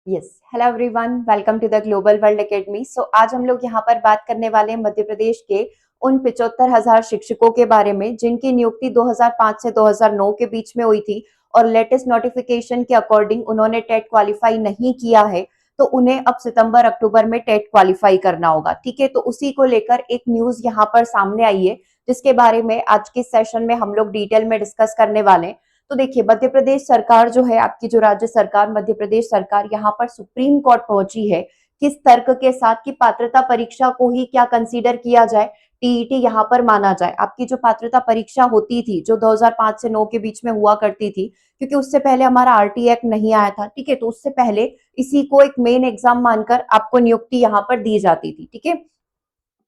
Yes, hello everyone, welcome to the global world academy. आज हम लोग यहाँ पर बात करने वाले हैं मध्य प्रदेश के उन 75,000 शिक्षकों के बारे में जिनकी नियुक्ति 2005 से 2009 के बीच में हुई थी और लेटेस्ट नोटिफिकेशन के अकॉर्डिंग उन्होंने टेट क्वालिफाई नहीं किया है, तो उन्हें अब सितंबर अक्टूबर में टेट क्वालिफाई करना होगा। ठीक है, तो उसी को लेकर एक न्यूज यहाँ पर सामने आई है जिसके बारे में आज के सेशन में हम लोग डिटेल में डिस्कस करने वाले हैं। तो देखिए, मध्य प्रदेश सरकार जो है, आपकी जो राज्य सरकार मध्य प्रदेश सरकार यहाँ पर सुप्रीम कोर्ट पहुंची है किस तर्क के साथ कि पात्रता परीक्षा को ही क्या कंसीडर किया जाए, टीईटी यहाँ पर माना जाए। आपकी जो पात्रता परीक्षा होती थी जो 2005 से 9 के बीच में हुआ करती थी, क्योंकि उससे पहले हमारा आरटी एक्ट नहीं आया था। ठीक है, तो उससे पहले इसी को एक मेन एग्जाम मानकर आपको नियुक्ति यहाँ पर दी जाती थी। ठीक है,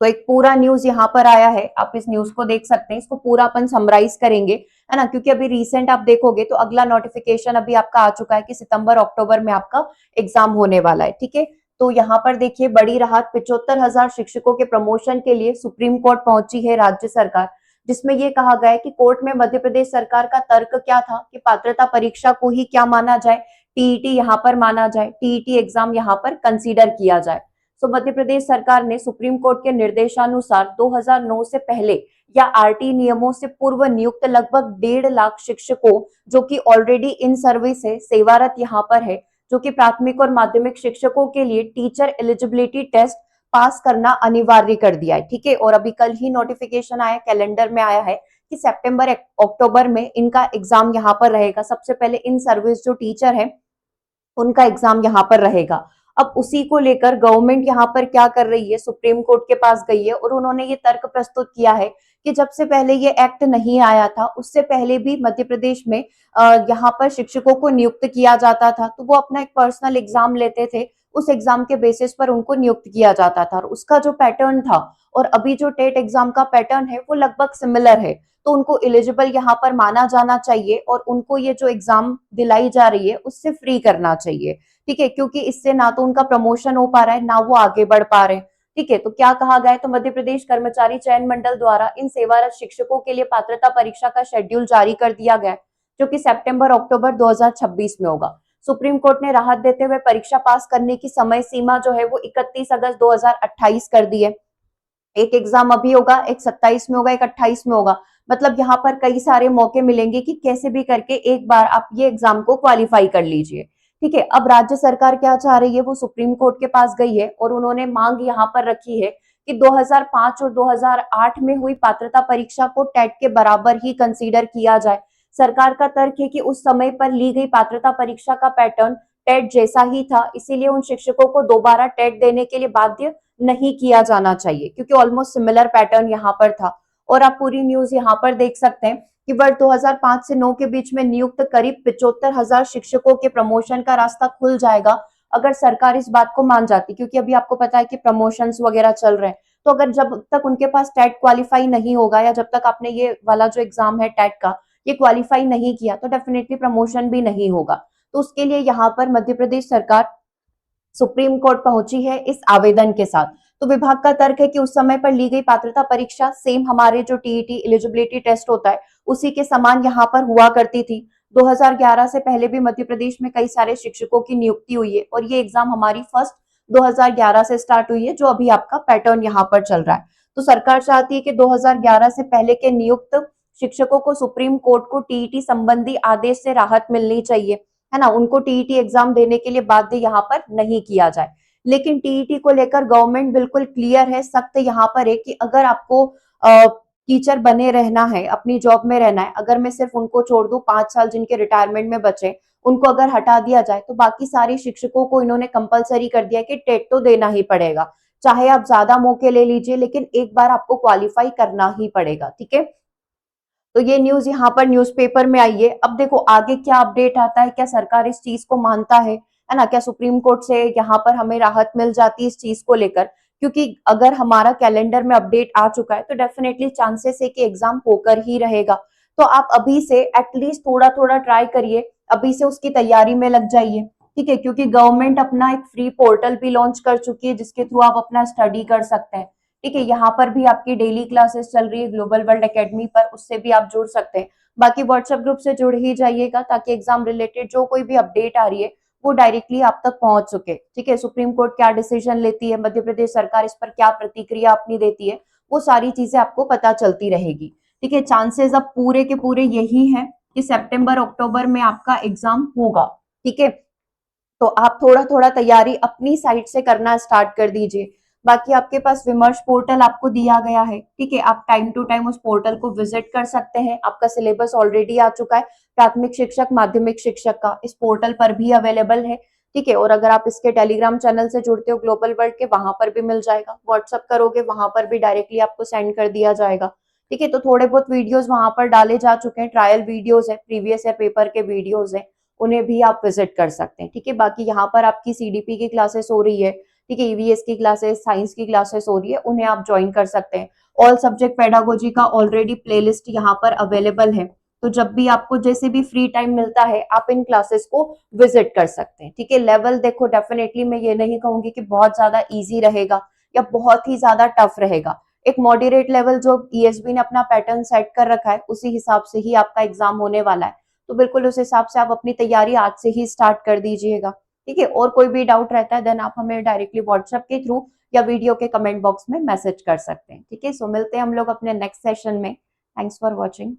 तो एक पूरा न्यूज यहाँ पर आया है, आप इस न्यूज को देख सकते हैं। इसको पूरा अपन समराइज करेंगे, है ना, क्योंकि अभी रिसेंट आप देखोगे तो अगला नोटिफिकेशन अभी आपका आ चुका है कि सितंबर अक्टूबर में आपका एग्जाम होने वाला है। ठीक है, तो यहाँ पर देखिए, बड़ी राहत 75,000 शिक्षकों के प्रमोशन के लिए सुप्रीम कोर्ट पहुंची है राज्य सरकार, जिसमें ये कहा गया है कि कोर्ट में मध्य प्रदेश सरकार का तर्क क्या था कि पात्रता परीक्षा को ही क्या माना जाए, टीईटी यहाँ पर माना जाए, टीईटी एग्जाम यहाँ पर कंसीडर किया जाए। मध्य प्रदेश सरकार ने सुप्रीम कोर्ट के निर्देशानुसार 2009 से पहले या आरटी नियमों से पूर्व नियुक्त लगभग 1.5 लाख शिक्षकों जो कि ऑलरेडी इन सर्विस है, सेवारत यहाँ पर है, जो कि प्राथमिक और माध्यमिक शिक्षकों के लिए टीचर एलिजिबिलिटी टेस्ट पास करना अनिवार्य कर दिया है। ठीक है, और अभी कल ही नोटिफिकेशन आया, कैलेंडर में आया है कि सितंबर अक्टूबर में इनका एग्जाम यहाँ पर रहेगा। सबसे पहले इन सर्विस जो टीचर है उनका एग्जाम यहाँ पर रहेगा। अब उसी को लेकर गवर्नमेंट यहाँ पर क्या कर रही है, सुप्रीम कोर्ट के पास गई है और उन्होंने ये तर्क प्रस्तुत किया है कि जब से पहले ये एक्ट नहीं आया था उससे पहले भी मध्य प्रदेश में यहाँ पर शिक्षकों को नियुक्त किया जाता था, तो वो अपना एक पर्सनल एग्जाम लेते थे, उस एग्जाम के बेसिस पर उनको नियुक्त किया जाता था और उसका जो पैटर्न था और अभी जो टेट एग्जाम का पैटर्न है वो लगभग सिमिलर है। तो उनको एलिजिबल यहाँ पर माना जाना चाहिए और उनको ये जो एग्जाम दिलाई जा रही है उससे फ्री करना चाहिए। ठीक है, क्योंकि इससे ना तो उनका प्रमोशन हो पा रहा है ना वो आगे बढ़ पा रहे हैं। ठीक है, तो क्या कहा गया है, तो मध्य प्रदेश कर्मचारी चयन मंडल द्वारा इन सेवारत शिक्षकों के लिए पात्रता परीक्षा का शेड्यूल जारी कर दिया गया है, जो कि सितंबर अक्टूबर 2026 में होगा। सुप्रीम कोर्ट ने राहत देते हुए परीक्षा पास करने की समय सीमा जो है वो 31 अगस्त 2028 कर दी है। एक एग्जाम अभी होगा, एक 27 में होगा, एक 28 में होगा। मतलब यहाँ पर कई सारे मौके मिलेंगे कि कैसे भी करके एक बार आप ये एग्जाम को क्वालिफाई कर लीजिए। ठीक है, अब राज्य सरकार क्या चाह रही है, वो सुप्रीम कोर्ट के पास गई है और उन्होंने मांग यहाँ पर रखी है कि 2005 और 2008 में हुई पात्रता परीक्षा को टेट के बराबर ही कंसीडर किया जाए। सरकार का तर्क है कि उस समय पर ली गई पात्रता परीक्षा का पैटर्न टेट जैसा ही था, इसीलिए उन शिक्षकों को दोबारा टेट देने के लिए बाध्य नहीं किया जाना चाहिए, क्योंकि ऑलमोस्ट सिमिलर पैटर्न यहाँ पर था। और आप पूरी न्यूज यहाँ पर देख सकते हैं कि वर्ष 2005 से 9 के बीच में नियुक्त करीब 75,000 शिक्षकों के प्रमोशन का रास्ता खुल जाएगा अगर सरकार इस बात को मान जाती, क्योंकि अभी आपको पता है कि प्रमोशंस वगैरह चल रहे हैं। तो अगर जब तक उनके पास टेट क्वालिफाई नहीं होगा या जब तक आपने ये वाला जो एग्जाम है टेट का ये क्वालिफाई नहीं किया तो डेफिनेटली प्रमोशन भी नहीं होगा। तो उसके लिए यहाँ पर मध्य प्रदेश सरकार सुप्रीम कोर्ट पहुंची है इस आवेदन के साथ। तो विभाग का तर्क है कि उस समय पर ली गई पात्रता परीक्षा सेम हमारे जो टीईटी एलिजिबिलिटी टेस्ट होता है उसी के समान यहाँ पर हुआ करती थी। 2011 से पहले भी मध्य प्रदेश में कई सारे शिक्षकों की नियुक्ति हुई है और ये एग्जाम हमारी फर्स्ट 2011 से स्टार्ट हुई है, जो अभी आपका पैटर्न यहाँ पर चल रहा है। तो सरकार चाहती है कि 2011 से पहले के नियुक्त शिक्षकों को सुप्रीम कोर्ट को टीईटी संबंधी आदेश से राहत मिलनी चाहिए, है ना, उनको टीईटी एग्जाम देने के लिए बाध्य यहाँ पर नहीं किया जाए। लेकिन टीईटी को लेकर गवर्नमेंट बिल्कुल क्लियर है, सख्त यहाँ पर है कि अगर आपको टीचर बने रहना है, अपनी जॉब में रहना है, अगर मैं सिर्फ उनको छोड़ दूं 5 साल जिनके रिटायरमेंट में बचे, उनको अगर हटा दिया जाए तो बाकी सारे शिक्षकों को इन्होंने कंपलसरी कर दिया कि टेट तो देना ही पड़ेगा। चाहे आप ज्यादा मौके ले लीजिए लेकिन एक बार आपको क्वालिफाई करना ही पड़ेगा। ठीक है, तो ये न्यूज यहाँ पर न्यूज़पेपर में आई है। अब देखो आगे क्या अपडेट आता है, क्या सरकार इस चीज को मानता है ना, क्या सुप्रीम कोर्ट से यहाँ पर हमें राहत मिल जाती है इस चीज को लेकर, क्योंकि अगर हमारा कैलेंडर में अपडेट आ चुका है तो डेफिनेटली चांसेस है कि एग्जाम होकर ही रहेगा। तो आप अभी से एटलीस्ट थोड़ा थोड़ा ट्राई करिए, अभी से उसकी तैयारी में लग जाइए। ठीक है, क्योंकि गवर्नमेंट अपना एक फ्री पोर्टल भी लॉन्च कर चुकी है जिसके थ्रू आप अपना स्टडी कर सकते हैं। ठीक है, यहाँ पर भी आपकी डेली क्लासेस चल रही है ग्लोबल वर्ल्ड एकेडमी पर, उससे भी आप जुड़ सकते हैं। बाकी व्हाट्सएप ग्रुप से जुड़ ही जाइएगा ताकि एग्जाम रिलेटेड जो कोई भी अपडेट आ रही है वो डायरेक्टली आप तक पहुंच चुके। ठीक है, सुप्रीम कोर्ट क्या डिसीजन लेती है, मध्य प्रदेश सरकार इस पर क्या प्रतिक्रिया अपनी देती है, वो सारी चीजें आपको पता चलती रहेगी। ठीक है, चांसेस अब पूरे के पूरे यही है कि सितंबर अक्टूबर में आपका एग्जाम होगा। ठीक है, तो आप थोड़ा थोड़ा तैयारी अपनी साइड से करना स्टार्ट कर दीजिए। बाकी आपके पास विमर्श पोर्टल आपको दिया गया है। ठीक है, आप टाइम टू टाइम उस पोर्टल को विजिट कर सकते हैं। आपका सिलेबस ऑलरेडी आ चुका है, प्राथमिक शिक्षक माध्यमिक शिक्षक का इस पोर्टल पर भी अवेलेबल है। ठीक है, और अगर आप इसके टेलीग्राम चैनल से जुड़ते हो ग्लोबल वर्ल्ड के, वहां पर भी मिल जाएगा। व्हाट्सअप करोगे वहां पर भी डायरेक्टली आपको सेंड कर दिया जाएगा। ठीक है, तो थोड़े बहुत वीडियोस वहां पर डाले जा चुके हैं, ट्रायल वीडियोस है, प्रीवियस ईयर पेपर के वीडियोस है, उन्हें भी आप विजिट कर सकते हैं। ठीक है, बाकी यहाँ पर आपकी सीडीपी की क्लासेस हो रही है। ठीक है, ईवीएस की क्लासेस, साइंस की क्लासेस हो रही है, उन्हें आप ज्वाइन कर सकते हैं। ऑल सब्जेक्ट पेडागोजी का ऑलरेडी प्लेलिस्ट यहाँ पर अवेलेबल है, तो जब भी आपको जैसे भी फ्री टाइम मिलता है आप इन क्लासेस को विजिट कर सकते हैं। ठीक है, लेवल देखो डेफिनेटली मैं ये नहीं कहूंगी कि बहुत ज्यादा इजी रहेगा या बहुत ही ज्यादा टफ रहेगा। एक मॉडरेट लेवल जो ईएसबी ने अपना पैटर्न सेट कर रखा है उसी हिसाब से ही आपका एग्जाम होने वाला है। तो बिल्कुल उस हिसाब से आप अपनी तैयारी आज से ही स्टार्ट कर दीजिएगा। ठीक है, और कोई भी डाउट रहता है देन आप हमें डायरेक्टली व्हाट्सएप के थ्रू या वीडियो के कमेंट बॉक्स में मैसेज कर सकते हैं। ठीक है, सो मिलते हैं हम लोग अपने नेक्स्ट सेशन में। Thanks for watching.